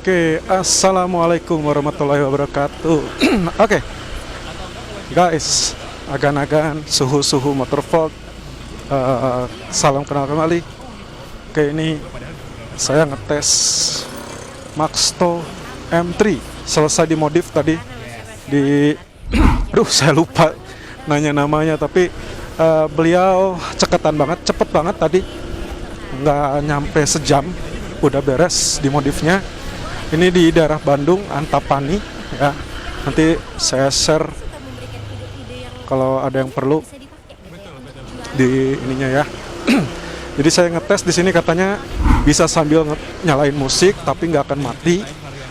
Oke, assalamualaikum warahmatullahi wabarakatuh. Oke, guys, agan-agan suhu-suhu motorvlog. Salam kenal kembali. Oke, ini saya ngetes Maxto M3. Selesai dimodif tadi di aduh saya lupa nanya namanya, tapi beliau ceketan banget, cepet banget tadi, nggak nyampe sejam udah beres dimodifnya. Ini di daerah Bandung, Antapani ya. Nanti saya share kalau ada yang perlu di ininya ya. Jadi saya ngetes di sini, katanya bisa sambil nyalain musik tapi nggak akan mati,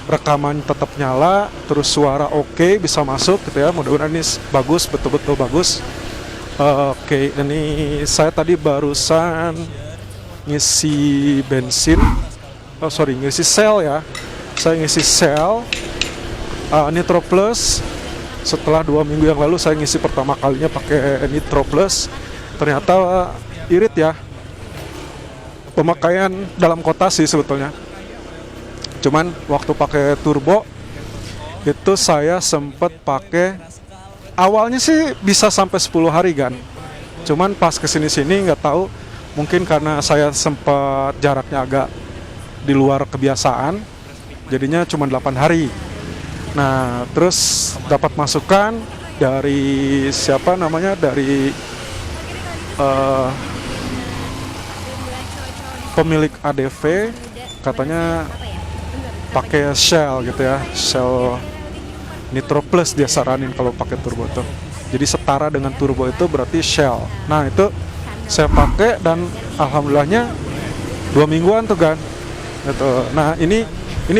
rekaman tetap nyala, terus suara oke, bisa masuk gitu ya. Mudah-mudahan ini bagus, betul-betul bagus. Oke, ini saya tadi barusan ngisi bensin, ngisi sel ya. Saya ngisi sel Nitro Plus. Setelah 2 minggu yang lalu saya ngisi pertama kalinya pakai Nitro Plus. Ternyata irit ya, pemakaian dalam kota sih sebetulnya. Cuman waktu pakai turbo itu saya sempet pakai, awalnya sih bisa sampai 10 hari kan. Cuman pas kesini-sini nggak tahu, mungkin karena saya sempat jaraknya agak di luar kebiasaan, jadinya cuma 8 hari. Nah, terus dapat masukan dari siapa namanya, dari pemilik ADV, katanya pakai Shell gitu ya, Shell Nitro Plus dia saranin kalau pakai turbo tuh. Jadi setara dengan turbo itu berarti Shell. Nah, itu saya pakai dan alhamdulillahnya 2 mingguan tuh kan. Gitu. Nah, ini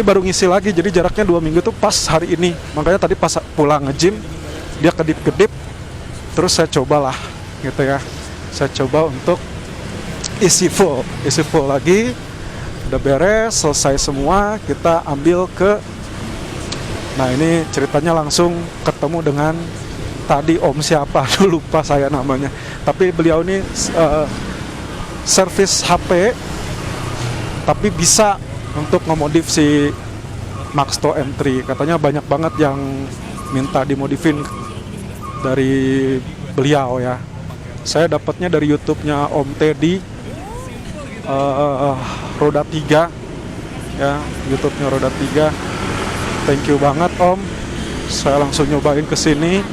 baru ngisi lagi, jadi jaraknya 2 minggu tuh pas hari ini. Makanya tadi pas pulang nge-gym dia kedip-kedip, terus saya cobalah gitu ya. Saya coba untuk isi full lagi. Udah beres, selesai semua, kita ambil ke, nah ini ceritanya langsung ketemu dengan tadi om siapa dulu lupa saya namanya, tapi beliau ini servis HP tapi bisa untuk ngemodif si Maxto M3. Katanya banyak banget yang minta dimodifin dari beliau ya. Saya dapatnya dari YouTube-nya Om Teddy, Roda 3 ya, YouTube-nya Roda 3. Thank you banget Om. Saya langsung nyobain ke sini.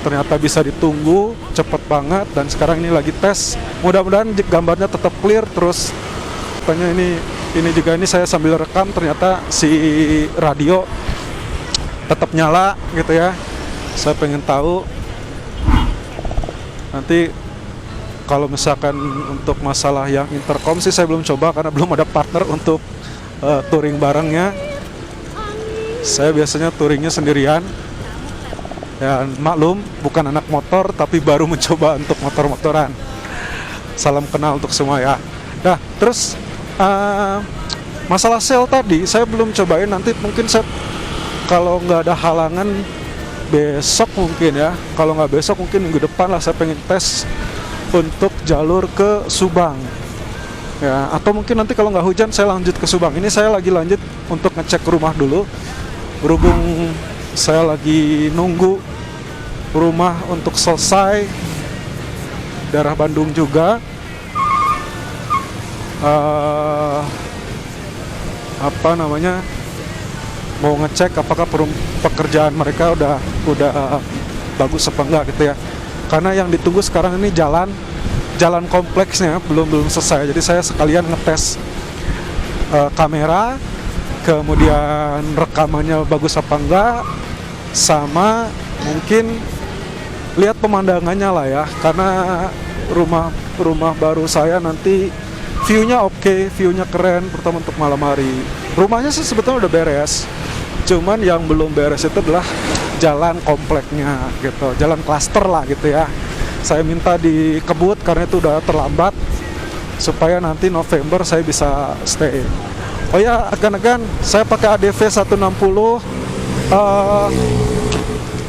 Ternyata bisa ditunggu, cepet banget, dan sekarang ini lagi tes. Mudah-mudahan gambarnya tetap clear. Terus katanya ini juga, ini saya sambil rekam, ternyata si radio tetap nyala gitu ya. Saya pengen tahu nanti kalau misalkan untuk masalah yang intercom sih saya belum coba karena belum ada partner untuk touring barengnya. Saya biasanya touringnya sendirian. Ya maklum, bukan anak motor tapi baru mencoba untuk motor-motoran. Salam kenal untuk semua ya. Nah, terus masalah sel tadi saya belum cobain. Nanti mungkin saya kalau nggak ada halangan besok mungkin ya. Kalau nggak besok mungkin minggu depan lah, saya pengen tes untuk jalur ke Subang ya, atau mungkin nanti kalau nggak hujan saya lanjut ke Subang. Ini saya lagi lanjut untuk ngecek rumah dulu, berhubung saya lagi nunggu rumah untuk selesai, daerah Bandung juga. Apa namanya, mau ngecek apakah pekerjaan mereka udah bagus apa enggak gitu ya. Karena yang ditunggu sekarang ini jalan kompleksnya belum selesai. Jadi saya sekalian ngetes kamera, kemudian rekamannya bagus apa enggak, sama mungkin lihat pemandangannya lah ya. Karena rumah baru saya nanti view-nya oke, view-nya keren, terutama untuk malam hari. Rumahnya sih sebetulnya udah beres, cuman yang belum beres itu adalah jalan kompleknya gitu, jalan klaster lah gitu ya. Saya minta dikebut karena itu udah terlambat, supaya nanti November saya bisa stay. Oh ya, agan-agan saya pakai ADV 160.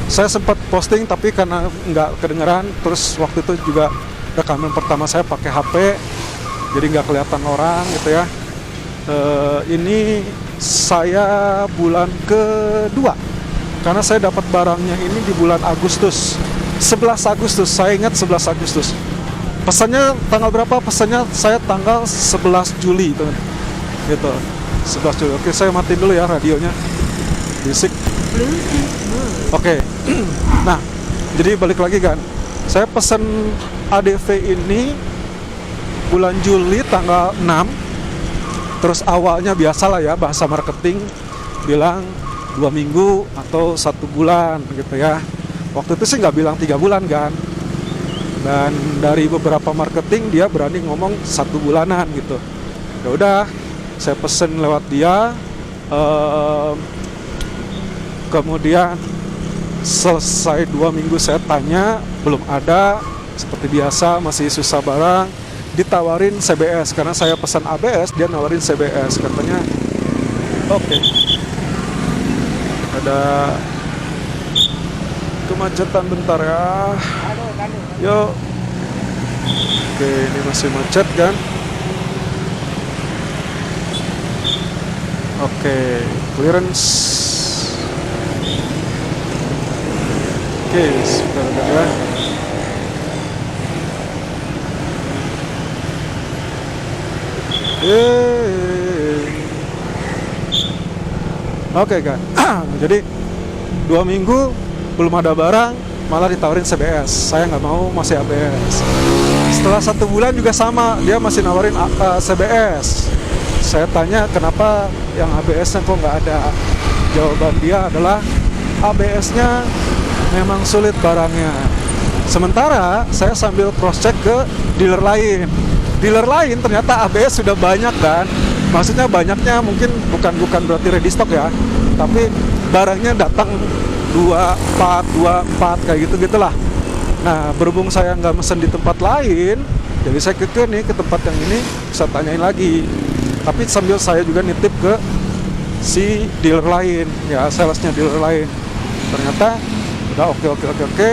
Saya sempat posting tapi karena nggak kedengeran. Terus waktu itu juga rekaman pertama saya pakai HP, jadi nggak kelihatan orang gitu ya. Ini saya bulan kedua, karena saya dapat barangnya ini di bulan Agustus, 11 Agustus, saya ingat 11 Agustus. Pesannya tanggal berapa? Pesannya saya tanggal 11 Juli teman. Gitu, 11 Juli. Oke, saya matiin dulu ya radionya, bisik. Oke. Nah, jadi balik lagi kan, saya pesan ADV ini bulan Juli tanggal 6. Terus awalnya biasalah ya, bahasa marketing bilang 2 minggu atau 1 bulan gitu ya. Waktu itu sih nggak bilang 3 bulan kan. Dan dari beberapa marketing dia berani ngomong 1 bulanan gitu. Ya udah, saya pesen lewat dia. Kemudian selesai 2 minggu saya tanya, belum ada. Seperti biasa masih susah barang. Ditawarin CBS, karena saya pesan ABS, dia nawarin CBS katanya. Oke. Ada kemacetan bentar ya. Yuk. Oke, ini masih macet kan. Oke, clearance. Oke, sebentar ya. Oke kan. Jadi 2 minggu belum ada barang, malah ditawarin CBS. Saya nggak mau, masih ABS. Setelah 1 bulan juga sama, dia masih nawarin CBS. Saya tanya kenapa yang ABS-nya kok nggak ada. Jawaban dia adalah ABS-nya memang sulit barangnya. Sementara saya sambil cross check ke dealer lain. Dealer lain ternyata ABS sudah banyak kan. Maksudnya banyaknya mungkin bukan berarti ready stock ya, tapi barangnya datang 24 kayak gitu-gitulah. Nah, berhubung saya nggak mesen di tempat lain, jadi saya ke tempat yang ini, bisa tanyain lagi. Tapi sambil saya juga nitip ke si dealer lain, ya salesnya dealer lain. Ternyata udah oke.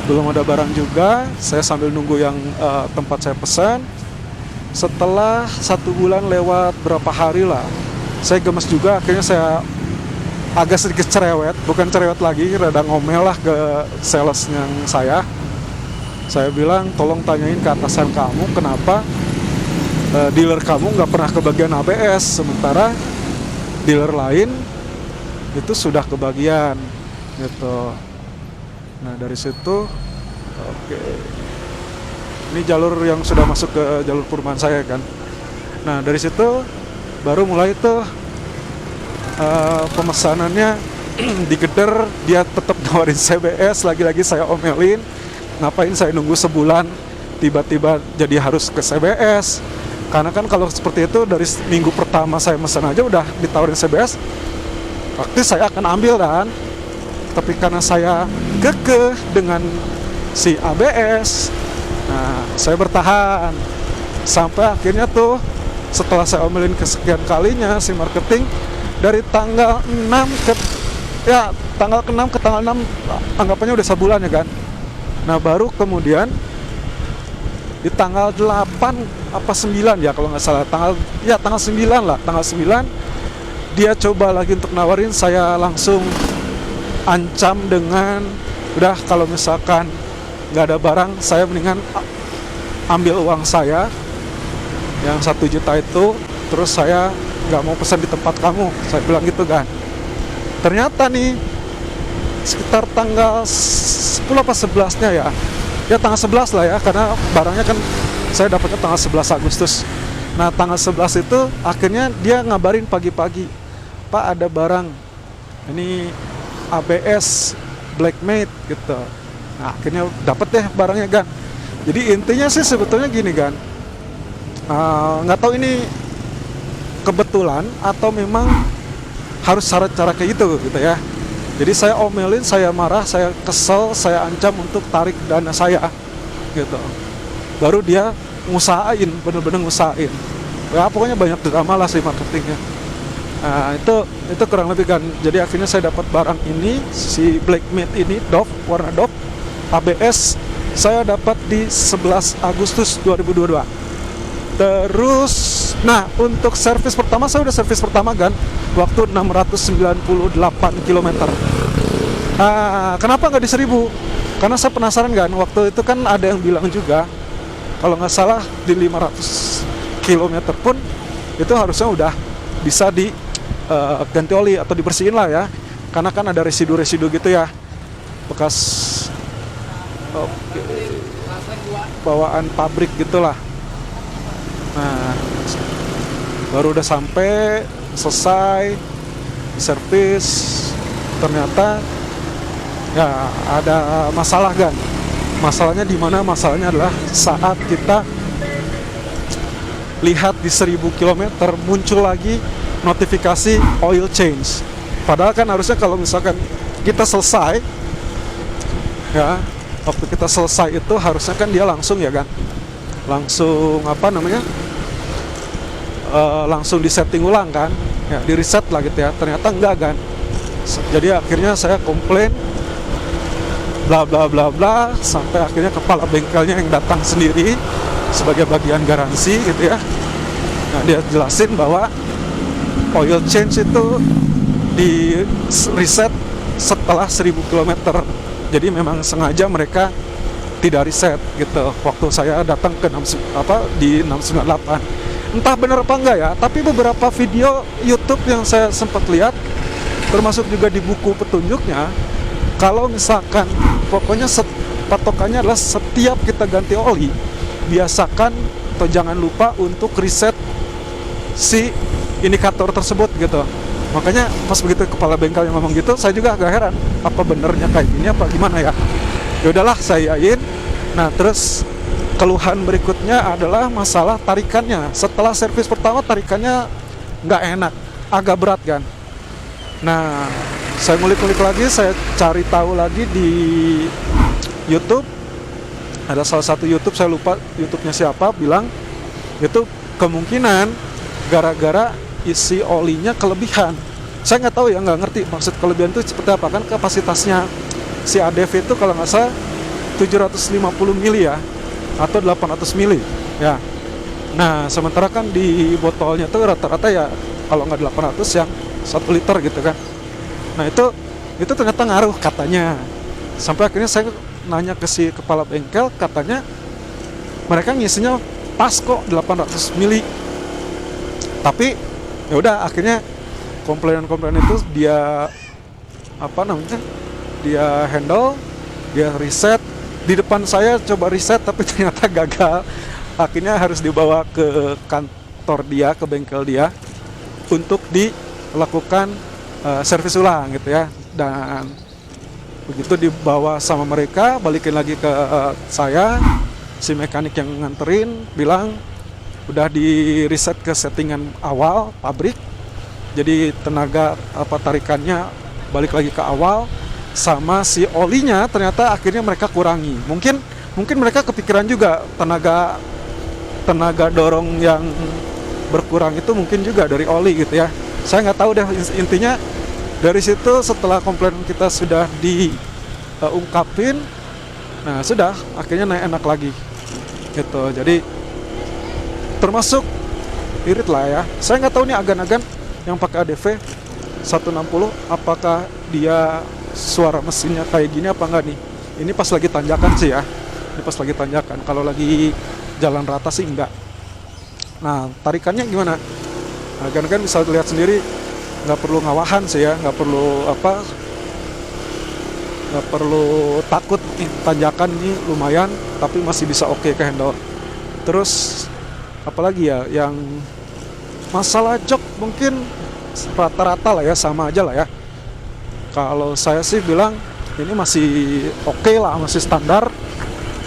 Belum ada barang juga. Saya sambil nunggu yang tempat saya pesan. Setelah 1 bulan lewat berapa hari lah, saya gemes juga. Akhirnya saya agak sedikit cerewet, bukan cerewet lagi, rada ngomel lah ke sales yang saya bilang, tolong tanyain ke atasan kamu kenapa dealer kamu nggak pernah kebagian ABS, sementara dealer lain itu sudah kebagian gitu. Nah, dari situ oke. Ini jalur yang sudah masuk ke jalur perumahan saya kan. Nah, dari situ baru mulai tuh pemesanannya digeder. Dia tetap nawarin CBS, lagi-lagi saya omelin. Ngapain saya nunggu sebulan tiba-tiba jadi harus ke CBS. Karena kan kalau seperti itu dari minggu pertama saya pesan aja udah ditawarin CBS, praktis saya akan ambil kan. Tapi karena saya kekeh dengan si ABS, nah saya bertahan sampai akhirnya tuh setelah saya omelin kesekian kalinya si marketing, dari tanggal 6 ke tanggal ke-6 ke tanggal 6 anggapannya udah sebulan ya kan. Nah, baru kemudian di tanggal 8 apa 9 ya kalau nggak salah, tanggal 9 lah, tanggal 9 dia coba lagi untuk nawarin. Saya langsung ancam dengan, udah kalau misalkan nggak ada barang, saya mendingan ambil uang saya yang 1 juta itu, terus saya nggak mau pesan di tempat kamu, saya bilang gitu kan. Ternyata nih sekitar tanggal 10 apa 11-nya ya tanggal 11 lah ya, karena barangnya kan saya dapatnya tanggal 11 Agustus. Nah, tanggal 11 itu akhirnya dia ngabarin pagi-pagi, Pak ada barang ini ABS Blackmate gitu. Nah, akhirnya dapet deh barangnya kan. Jadi intinya sih sebetulnya gini kan, nggak tahu ini kebetulan atau memang harus cara kayak gitu ya. Jadi saya omelin, saya marah, saya kesel, saya ancam untuk tarik dana saya gitu. Baru dia ngusahain, bener-bener ngusahain. Ya pokoknya banyak drama lah sih marketingnya. Nah, itu kurang lebih kan. Jadi akhirnya saya dapat barang ini, si Blackmate ini, Dove, warna Dove ABS, saya dapat di 11 Agustus 2022. Terus Nah, untuk servis pertama saya udah servis pertama kan waktu 698 km. Kenapa nggak di 1000? Karena saya penasaran kan, waktu itu kan ada yang bilang juga kalau nggak salah di 500 km pun itu harusnya udah bisa di ganti oli atau dibersihin lah ya, karena kan ada residu-residu gitu ya, bekas bawaan pabrik gitulah. Nah, baru udah sampai selesai servis, ternyata ya ada masalah kan. Masalahnya di mana? Masalahnya adalah saat kita lihat di 1000 km muncul lagi notifikasi oil change. Padahal kan harusnya kalau misalkan kita selesai ya, waktu kita selesai itu harusnya kan dia langsung ya kan, langsung langsung disetting ulang kan ya, di reset lah gitu ya. Ternyata enggak kan. Jadi akhirnya saya komplain bla bla bla bla, sampai akhirnya kepala bengkelnya yang datang sendiri sebagai bagian garansi gitu ya. Nah, dia jelasin bahwa oil change itu di reset setelah 1000 km. Jadi memang sengaja mereka tidak reset gitu waktu saya datang ke di 698. Entah benar apa enggak ya, tapi beberapa video YouTube yang saya sempat lihat, termasuk juga di buku petunjuknya, kalau misalkan pokoknya patokannya adalah setiap kita ganti oli, biasakan atau jangan lupa untuk reset si indikator tersebut gitu. Makanya pas begitu kepala bengkel yang ngomong gitu, saya juga agak heran, apa benernya kayak gini apa gimana ya. Ya udahlah, saya yain. Nah, terus keluhan berikutnya adalah masalah tarikannya. Setelah servis pertama tarikannya nggak enak, agak berat kan. Nah, saya ngulik-ngulik lagi, saya cari tahu lagi di YouTube. Ada salah satu YouTube, saya lupa YouTube-nya siapa, bilang itu kemungkinan gara-gara isi olinya kelebihan. Saya nggak tahu ya, nggak ngerti maksud kelebihan itu seperti apa. Kan kapasitasnya si ADV itu kalau nggak salah 750 mili ya, atau 800 mili ya. Nah, sementara kan di botolnya tuh rata-rata ya kalau nggak 800 yang 1 liter gitu kan. Nah, itu ternyata ngaruh katanya. Sampai akhirnya saya nanya ke si kepala bengkel, katanya mereka ngisinya pas kok 800 mili. Tapi ya udah, akhirnya komplain itu dia dia handle, dia reset. Di depan saya coba reset tapi ternyata gagal. Akhirnya harus dibawa ke kantor dia, ke bengkel dia untuk dilakukan servis ulang gitu ya. Dan begitu dibawa sama mereka, balikin lagi ke saya, si mekanik yang nganterin bilang udah di reset ke settingan awal pabrik. Jadi tenaga tarikannya balik lagi ke awal, sama si olinya ternyata akhirnya mereka kurangi. Mungkin mereka kepikiran juga tenaga dorong yang berkurang itu mungkin juga dari oli gitu ya. Saya nggak tahu deh, intinya dari situ setelah komplain kita sudah diungkapin, nah sudah akhirnya naik enak lagi gitu. Jadi termasuk irit lah ya. Saya nggak tahu nih agan-agan yang pakai ADV 160 apakah dia suara mesinnya kayak gini apa enggak nih. Ini pas lagi tanjakan sih ya, ini pas lagi tanjakan. Kalau lagi jalan rata sih enggak. Nah, tarikannya gimana? Nah, kan bisa lihat sendiri, nggak perlu ngawahan sih ya, nggak perlu takut nih, tanjakan ini lumayan tapi masih bisa oke ke handle. Terus apalagi ya, yang masalah jok mungkin rata-rata lah ya, sama aja lah ya. Kalau saya sih bilang ini masih oke lah, masih standar.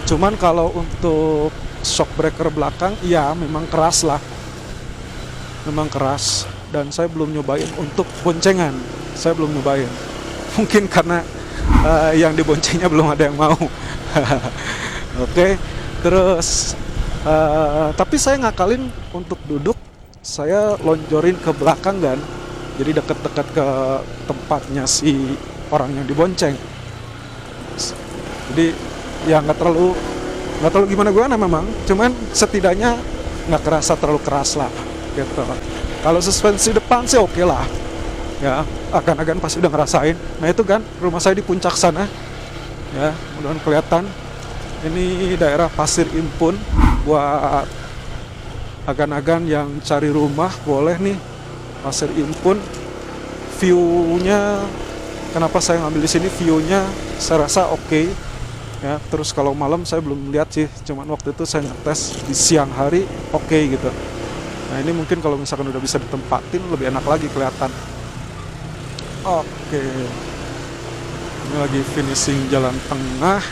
Cuman kalau untuk shock breaker belakang, ya memang keras lah, memang keras. Dan saya belum nyobain untuk boncengan, saya belum nyobain. Mungkin karena yang diboncengnya belum ada yang mau. Oke. Terus tapi saya ngakalin untuk duduk, saya lonjorin ke belakang kan, jadi dekat-dekat ke tempatnya si orang yang dibonceng. Jadi ya nggak terlalu gimana memang, cuman setidaknya nggak kerasa terlalu keras lah gitu. Kalau suspensi depan sih oke lah ya, agan-agan pasti udah ngerasain. Nah itu kan rumah saya di puncak sana ya, mudah-mudahan kelihatan. Ini daerah Pasir Impun. Buat agan-agan yang cari rumah boleh nih, Pasir Impun. View-nya, kenapa saya ngambil di sini, view-nya saya rasa oke ya. Terus kalau malam saya belum lihat sih, cuman waktu itu saya ngetes di siang hari oke gitu. Nah ini mungkin kalau misalkan udah bisa ditempatin lebih enak lagi kelihatan. Oke, ini lagi finishing jalan tengah.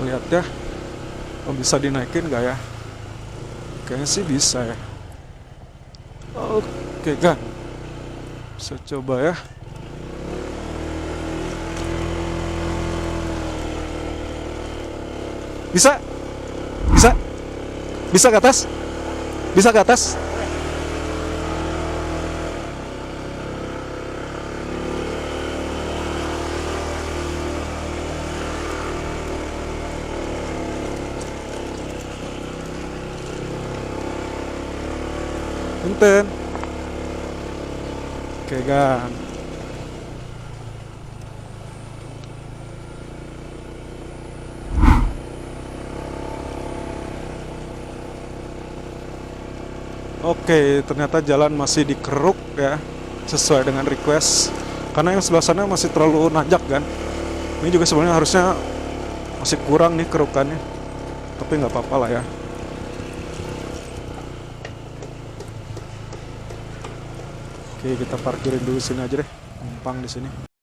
Lihat ya, bisa dinaikin nggak ya? Kayaknya sih bisa ya. Oke kan, bisa coba ya. Bisa, bisa, bisa ke atas, bisa ke atas. Punten. Oke kan. Oke, ternyata jalan masih dikeruk ya, sesuai dengan request. Karena yang sebelah sana masih terlalu nanjak kan. Ini juga sebenarnya harusnya masih kurang nih kerukannya. Tapi nggak apa-apa lah ya. Oke, kita parkirin dulu sini aja deh, numpang di sini.